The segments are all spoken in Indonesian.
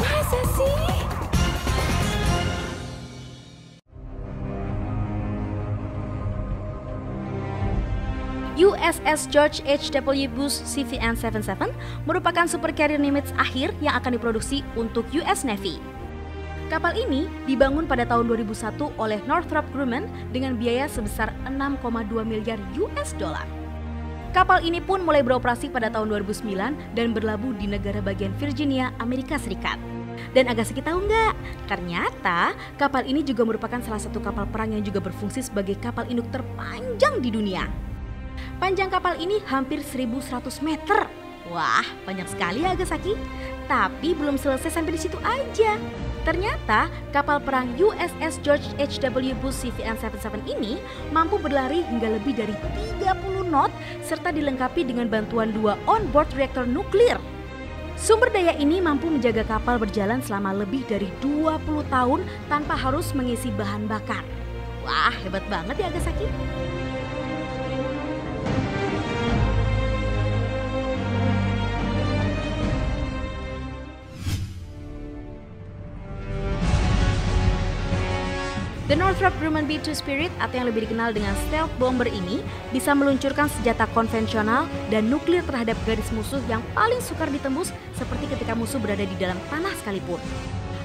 Masa sih? USS George H.W. Bush CVN-77 merupakan supercarrier Nimitz akhir yang akan diproduksi untuk US Navy. Kapal ini dibangun pada tahun 2001 oleh Northrop Grumman dengan biaya sebesar 6,2 miliar US dollar. Kapal ini pun mulai beroperasi pada tahun 2009 dan berlabuh di negara bagian Virginia, Amerika Serikat. Dan agak sedikit tahu nggak? Ternyata kapal ini juga merupakan salah satu kapal perang yang juga berfungsi sebagai kapal induk terpanjang di dunia. Panjang kapal ini hampir 1.100 meter. Wah, banyak sekali ya Agasaki. Tapi belum selesai sampai di situ aja. Ternyata kapal perang USS George H.W. Bush CVN-77 ini mampu berlari hingga lebih dari 30 knot serta dilengkapi dengan bantuan 2 onboard reaktor nuklir. Sumber daya ini mampu menjaga kapal berjalan selama lebih dari 20 tahun tanpa harus mengisi bahan bakar. Wah, hebat banget ya Agasaki. The Northrop Grumman B-2 Spirit atau yang lebih dikenal dengan stealth bomber ini bisa meluncurkan senjata konvensional dan nuklir terhadap garis musuh yang paling sukar ditembus seperti ketika musuh berada di dalam tanah sekalipun.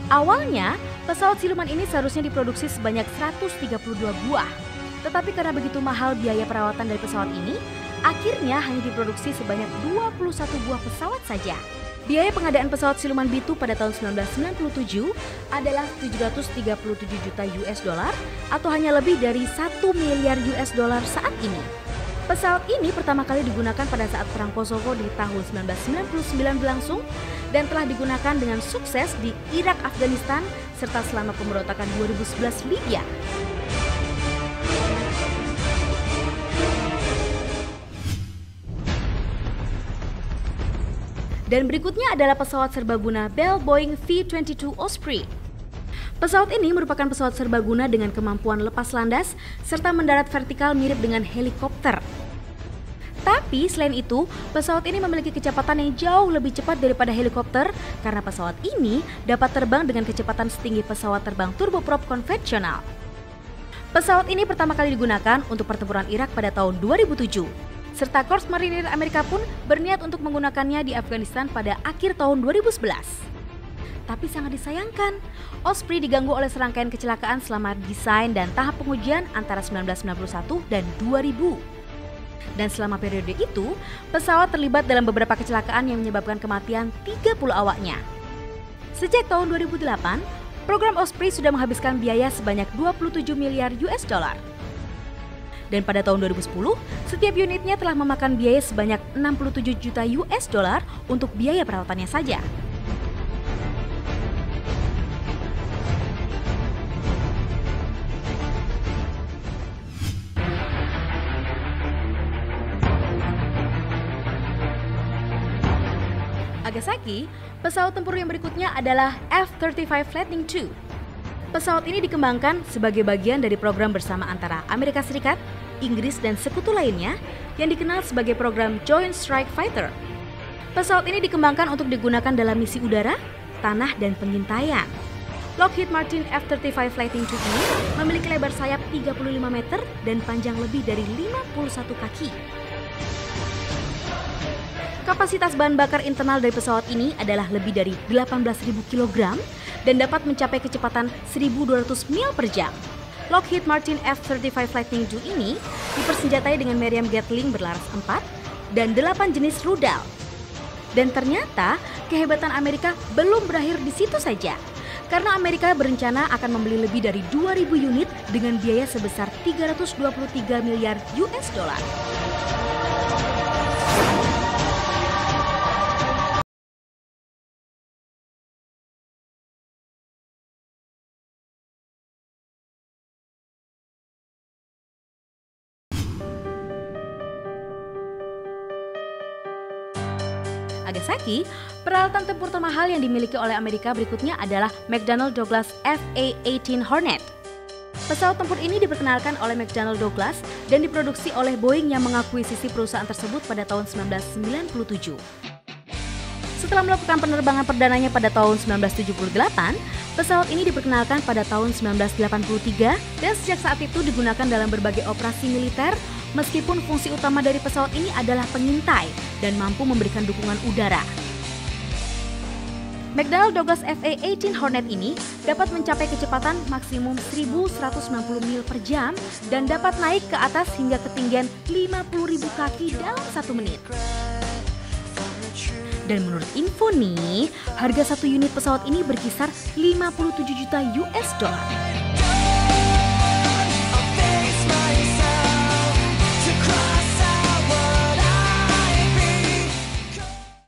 Awalnya, pesawat siluman ini seharusnya diproduksi sebanyak 132 buah. Tetapi karena begitu mahal biaya perawatan dari pesawat ini, akhirnya hanya diproduksi sebanyak 21 buah pesawat saja. Biaya pengadaan pesawat siluman B-2 pada tahun 1997 adalah 737 juta US dollar atau hanya lebih dari 1 miliar US dollar saat ini. Pesawat ini pertama kali digunakan pada saat Perang Kosovo di tahun 1999 berlangsung dan telah digunakan dengan sukses di Irak, Afghanistan, serta selama pemberontakan 2011 Libya. Dan berikutnya adalah pesawat serbaguna Bell Boeing V-22 Osprey. Pesawat ini merupakan pesawat serbaguna dengan kemampuan lepas landas serta mendarat vertikal mirip dengan helikopter. Tapi selain itu, pesawat ini memiliki kecepatan yang jauh lebih cepat daripada helikopter karena pesawat ini dapat terbang dengan kecepatan setinggi pesawat terbang turboprop konvensional. Pesawat ini pertama kali digunakan untuk pertempuran Irak pada tahun 2007. Serta Korps Marinir Amerika pun berniat untuk menggunakannya di Afghanistan pada akhir tahun 2011. Tapi sangat disayangkan, Osprey diganggu oleh serangkaian kecelakaan selama desain dan tahap pengujian antara 1991 dan 2000. Dan selama periode itu, pesawat terlibat dalam beberapa kecelakaan yang menyebabkan kematian 30 awaknya. Sejak tahun 2008, program Osprey sudah menghabiskan biaya sebanyak 27 miliar US dollar. Dan pada tahun 2010, setiap unitnya telah memakan biaya sebanyak 67 juta US dollar untuk biaya perawatannya saja. Agasaki, pesawat tempur yang berikutnya adalah F-35 Lightning II. Pesawat ini dikembangkan sebagai bagian dari program bersama antara Amerika Serikat, Inggris, dan sekutu lainnya yang dikenal sebagai program Joint Strike Fighter. Pesawat ini dikembangkan untuk digunakan dalam misi udara, tanah, dan pengintaian. Lockheed Martin F-35 Lightning II ini memiliki lebar sayap 35 meter dan panjang lebih dari 51 kaki. Kapasitas bahan bakar internal dari pesawat ini adalah lebih dari 18.000 kg dan dapat mencapai kecepatan 1.200 mil per jam. Lockheed Martin F-35 Lightning II ini dipersenjatai dengan meriam Gatling berlaras 4 dan 8 jenis rudal. Dan ternyata kehebatan Amerika belum berakhir di situ saja. Karena Amerika berencana akan membeli lebih dari 2.000 unit dengan biaya sebesar 323 miliar US dollar. Agasaki, peralatan tempur termahal yang dimiliki oleh Amerika berikutnya adalah McDonnell Douglas FA-18 Hornet. Pesawat tempur ini diperkenalkan oleh McDonnell Douglas dan diproduksi oleh Boeing yang mengakuisisi perusahaan tersebut pada tahun 1997. Setelah melakukan penerbangan perdananya pada tahun 1978, pesawat ini diperkenalkan pada tahun 1983 dan sejak saat itu digunakan dalam berbagai operasi militer, meskipun fungsi utama dari pesawat ini adalah pengintai dan mampu memberikan dukungan udara. McDonnell Douglas FA-18 Hornet ini dapat mencapai kecepatan maksimum 1.190 mil per jam dan dapat naik ke atas hingga ketinggian 50.000 kaki dalam 1 menit. Dan menurut info nih, harga satu unit pesawat ini berkisar 57 juta US dollar.